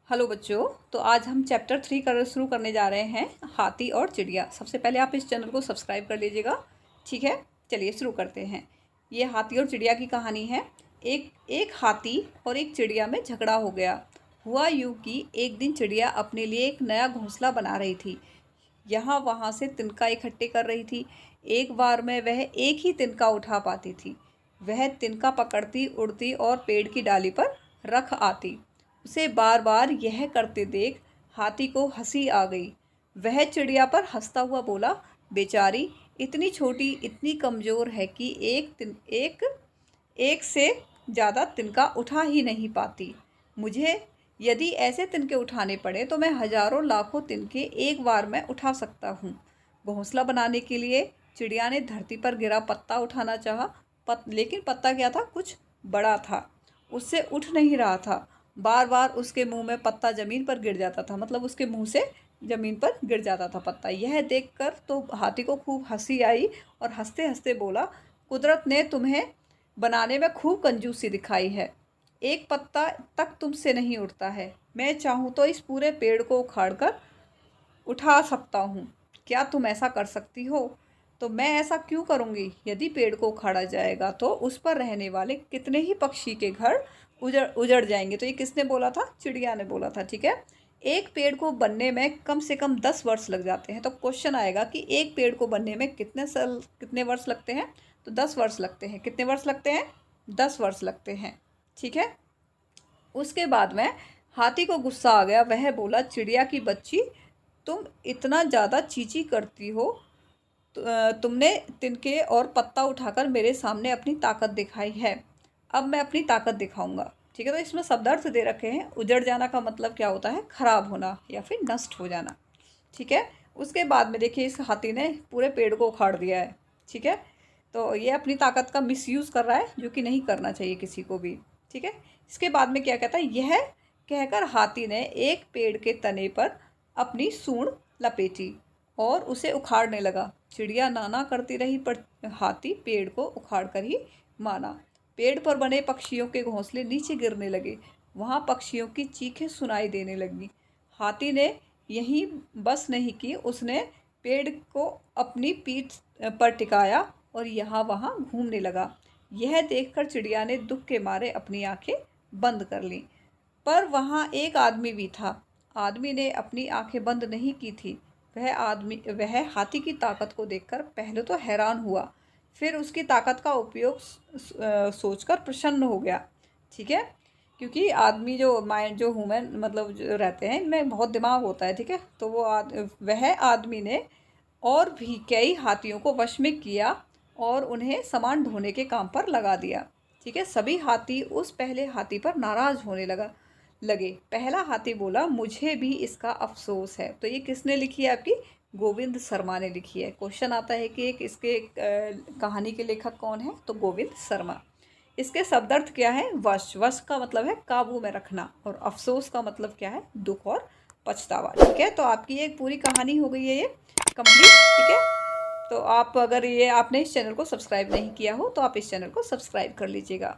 Hello बच्चों। तो आज हम चैप्टर 3 शुरू करने जा रहे हैं, हाथी और चिड़िया। सबसे पहले आप इस चैनल को सब्सक्राइब कर लीजिएगा, ठीक है। चलिए शुरू करते हैं। ये हाथी और चिड़िया की कहानी है। एक हाथी और एक चिड़िया में झगड़ा हो गया। हुआ यूँ कि एक दिन चिड़िया अपने लिए एक नया घोंसला बना रही थी। यहाँ वहाँ से तिनका इकट्ठे कर रही थी। एक बार में वह एक ही तिनका उठा पाती थी। वह तिनका पकड़ती, उड़ती और पेड़ की डाली पर रख आती। उसे बार बार यह करते देख हाथी को हंसी आ गई। वह चिड़िया पर हंसता हुआ बोला, बेचारी इतनी छोटी, इतनी कमज़ोर है कि एक से ज़्यादा तिनका उठा ही नहीं पाती। मुझे यदि ऐसे तिनके उठाने पड़े तो मैं हजारों लाखों तिनके एक बार में उठा सकता हूँ। घोंसला बनाने के लिए चिड़िया ने धरती पर गिरा पत्ता उठाना चाहा, लेकिन पत्ता क्या था, कुछ बड़ा था, उससे उठ नहीं रहा था। बार बार उसके मुंह में पत्ता ज़मीन पर गिर जाता था, मतलब उसके मुंह से ज़मीन पर गिर जाता था पत्ता। यह देखकर तो हाथी को खूब हंसी आई और हंसते हंसते बोला, कुदरत ने तुम्हें बनाने में खूब कंजूसी दिखाई है। एक पत्ता तक तुमसे नहीं उठता है। मैं चाहूँ तो इस पूरे पेड़ को उखाड़कर उठा सकता हूँ। क्या तुम ऐसा कर सकती हो? तो मैं ऐसा क्यों करूँगी? यदि पेड़ को उखाड़ा जाएगा तो उस पर रहने वाले कितने ही पक्षी के घर उजड़ जाएंगे। तो ये किसने बोला था? चिड़िया ने बोला था, ठीक है। एक पेड़ को बनने में कम से कम 10 वर्ष लग जाते हैं। तो क्वेश्चन आएगा कि एक पेड़ को बनने में कितने वर्ष लगते हैं? तो 10 वर्ष लगते हैं। कितने वर्ष लगते हैं? 10 वर्ष लगते हैं, ठीक है। उसके बाद में हाथी को गुस्सा आ गया। वह बोला, चिड़िया की बच्ची, तुम इतना ज़्यादा चींची करती हो। तुमने तिनके और पत्ता उठाकर मेरे सामने अपनी ताकत दिखाई है। अब मैं अपनी ताकत दिखाऊंगा, ठीक है। तो इसमें शब्दार्थ दे रखे हैं। उजड़ जाना का मतलब क्या होता है? खराब होना या फिर नष्ट हो जाना, ठीक है। उसके बाद में देखिए, इस हाथी ने पूरे पेड़ को उखाड़ दिया है, ठीक है। तो ये अपनी ताकत का मिसयूज़ कर रहा है, जो कि नहीं करना चाहिए किसी को भी, ठीक है। इसके बाद में क्या कहता है? यह कहकर हाथी ने एक पेड़ के तने पर अपनी सूंड लपेटी और उसे उखाड़ने लगा। चिड़िया नाना करती रही, पर हाथी पेड़ को उखाड़ कर ही माना। पेड़ पर बने पक्षियों के घोंसले नीचे गिरने लगे। वहाँ पक्षियों की चीखें सुनाई देने लगी। हाथी ने यहीं बस नहीं की, उसने पेड़ को अपनी पीठ पर टिकाया और यहाँ वहाँ घूमने लगा। यह देखकर चिड़िया ने दुख के मारे अपनी आंखें बंद कर लीं। पर वहाँ एक आदमी भी था। आदमी ने अपनी आंखें बंद नहीं की थी। वह हाथी की ताकत को देखकर पहले तो हैरान हुआ, फिर उसकी ताकत का उपयोग सोचकर प्रसन्न हो गया, ठीक है। क्योंकि आदमी जो माइंड, जो ह्यूमन मतलब जो रहते हैं, इनमें बहुत दिमाग होता है, ठीक है। तो वह आदमी ने और भी कई हाथियों को वश में किया और उन्हें सामान ढोने के काम पर लगा दिया, ठीक है। सभी हाथी उस पहले हाथी पर नाराज़ होने लगे। पहला हाथी बोला, मुझे भी इसका अफसोस है। तो ये किसने लिखी है? आपकी गोविंद शर्मा ने लिखी है। क्वेश्चन आता है कि इसके कहानी के लेखक कौन है? तो गोविंद शर्मा। इसके शब्दार्थ क्या है? वश। वश का मतलब है काबू में रखना, और अफसोस का मतलब क्या है? दुख और पछतावा, ठीक है। तो आपकी एक पूरी कहानी हो गई है ये कंप्लीट, ठीक है। तो आप अगर आपने इस चैनल को सब्सक्राइब नहीं किया हो तो आप इस चैनल को सब्सक्राइब कर लीजिएगा।